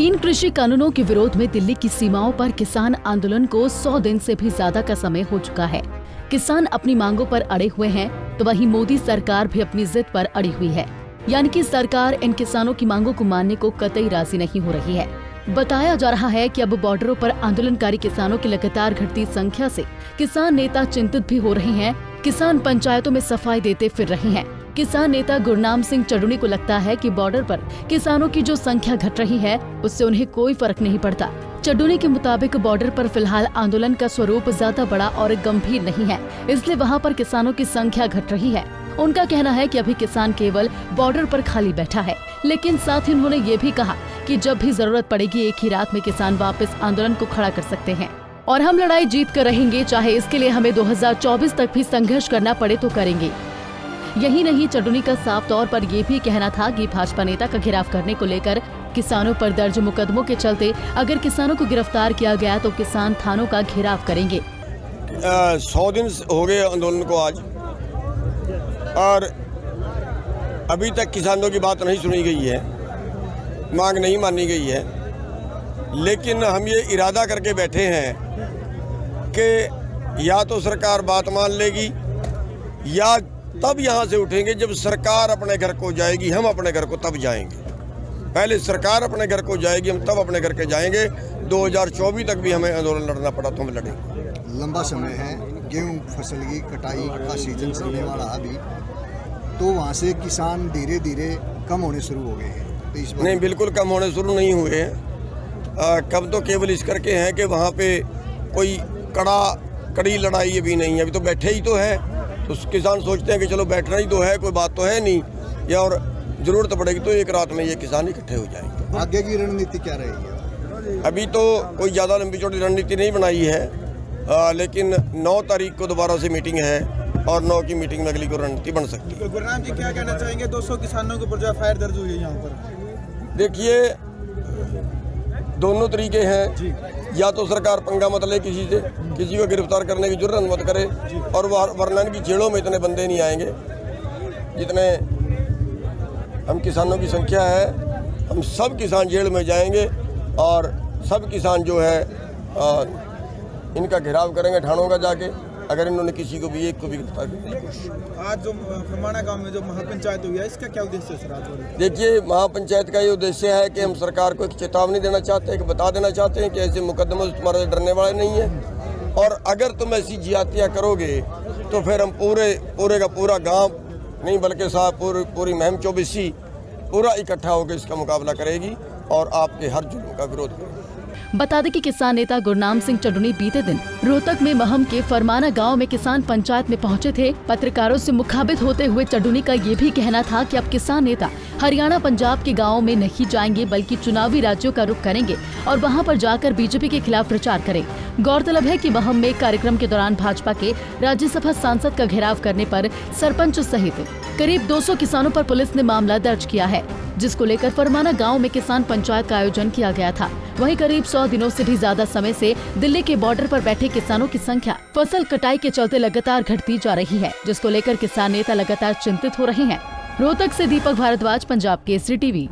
तीन कृषि कानूनों के विरोध में दिल्ली की सीमाओं पर किसान आंदोलन को 100 दिन से भी ज्यादा का समय हो चुका है। किसान अपनी मांगों पर अड़े हुए हैं, तो वहीं मोदी सरकार भी अपनी जिद पर अड़ी हुई है। यानी कि सरकार इन किसानों की मांगों को मानने को कतई राजी नहीं हो रही है। बताया जा रहा है कि अब बॉर्डरों पर आंदोलनकारी किसानों की लगातार घटती संख्या से किसान नेता चिंतित भी हो रहे हैं। किसान पंचायतों में सफाई देते फिर रहे हैं। किसान नेता गुरनाम सिंह चड्ढुनी को लगता है कि बॉर्डर पर किसानों की जो संख्या घट रही है, उससे उन्हें कोई फर्क नहीं पड़ता। चड्ढुनी के मुताबिक बॉर्डर पर फिलहाल आंदोलन का स्वरूप ज्यादा बड़ा और गंभीर नहीं है, इसलिए वहां पर किसानों की संख्या घट रही है। उनका कहना है कि अभी किसान केवल बॉर्डर पर खाली बैठा है, लेकिन साथ ही उन्होंने ये भी कहा कि जब भी जरूरत पड़ेगी एक ही रात में किसान वापस आंदोलन को खड़ा कर सकते हैं और हम लड़ाई जीत कर रहेंगे, चाहे इसके लिए हमें 2024 तक भी संघर्ष करना पड़े तो करेंगे। यही नहीं, चड्ढुनी का साफ तौर पर ये भी कहना था कि भाजपा नेता का घेराव करने को लेकर किसानों पर दर्ज मुकदमों के चलते अगर किसानों को गिरफ्तार किया गया तो किसान थानों का घेराव करेंगे। 100 दिन हो गए आंदोलन को आज, और अभी तक किसानों की बात नहीं सुनी गई है, मांग नहीं मानी गई है। लेकिन हम ये इरादा करके बैठे हैं कि या तो सरकार बात मान लेगी या तब यहाँ से उठेंगे जब सरकार अपने घर को जाएगी, हम अपने घर को तब जाएंगे। पहले सरकार अपने घर को जाएगी, हम तब अपने घर के जाएंगे। 2024 तक भी हमें आंदोलन लड़ना पड़ा तो हम लड़ेंगे। लंबा समय है, गेहूं फसल की कटाई का सीजन चलने वाला अभी, तो वहाँ से किसान धीरे धीरे कम होने शुरू हो गए हैं। तो इस बार नहीं, बिल्कुल कम होने शुरू नहीं हुए हैं। कम तो केवल इस करके हैं कि वहाँ पे कोई कड़ी लड़ाई अभी नहीं है। अभी तो बैठे ही तो है, तो किसान सोचते हैं कि चलो बैठना ही तो है, कोई बात तो है नहीं, या और जरूरत पड़ेगी तो एक रात में ये किसान इकट्ठे हो जाएंगे। आगे की रणनीति क्या रहेगी? अभी तो कोई ज़्यादा लंबी चौड़ी रणनीति नहीं बनाई है, लेकिन 9 तारीख को दोबारा से मीटिंग है और 9 की मीटिंग में अगली को रणनीति बन सकती है। गुरनाम जी क्या कहना चाहेंगे? 200 किसानों के ऊपर जो एफआईआर दर्ज हुई है यहाँ पर। देखिए, दोनों तरीके हैं। या तो सरकार पंगा मत ले किसी से, किसी को गिरफ्तार करने की जुर्रत मत करे, और वरना की जेलों में इतने बंदे नहीं आएंगे जितने हम किसानों की संख्या है। हम सब किसान जेल में जाएंगे और सब किसान जो है इनका घेराव करेंगे थानों का जाके, अगर इन्होंने किसी को भी एक को भी गिरफ्तार किया। आज जो फरमाना गांव में जो महापंचायत हुई है, इसका क्या उद्देश्य है सर? देखिए, महापंचायत का ये उद्देश्य है कि हम सरकार को एक चेतावनी देना चाहते हैं, कि बता देना चाहते हैं कि ऐसे मुकदमों से तुम्हारे डरने वाले नहीं है, और अगर तुम ऐसी ज्यादतियाँ करोगे तो फिर हम पूरे का पूरा गाँव नहीं बल्कि साहब पूरी महम 24 पूरा इकट्ठा होकर इसका मुकाबला करेगी और आपके हर जुल्म का विरोध करेगी। बता दें कि किसान नेता गुरनाम सिंह चड्ढुनी बीते दिन रोहतक में महम के फरमाना गांव में किसान पंचायत में पहुंचे थे। पत्रकारों से मुखातिब होते हुए चड्ढुनी का ये भी कहना था कि अब किसान नेता हरियाणा पंजाब के गाँव में नहीं जाएंगे, बल्कि चुनावी राज्यों का रुख करेंगे और वहां पर जाकर बीजेपी के खिलाफ प्रचार करें। गौरतलब है कि महम में कार्यक्रम के दौरान भाजपा के राज्यसभा सांसद का घेराव करने पर सरपंच सहित करीब 200 किसानों पर पुलिस ने मामला दर्ज किया है, जिसको लेकर फरमाना गांव में किसान पंचायत का आयोजन किया गया था। वहीं करीब 100 दिनों से भी ज्यादा समय से दिल्ली के बॉर्डर पर बैठे किसानों की संख्या फसल कटाई के चलते लगातार घटती जा रही है, जिसको लेकर किसान नेता लगातार चिंतित हो रहे हैं। रोहतक से दीपक भारद्वाज, पंजाब केसरी टीवी।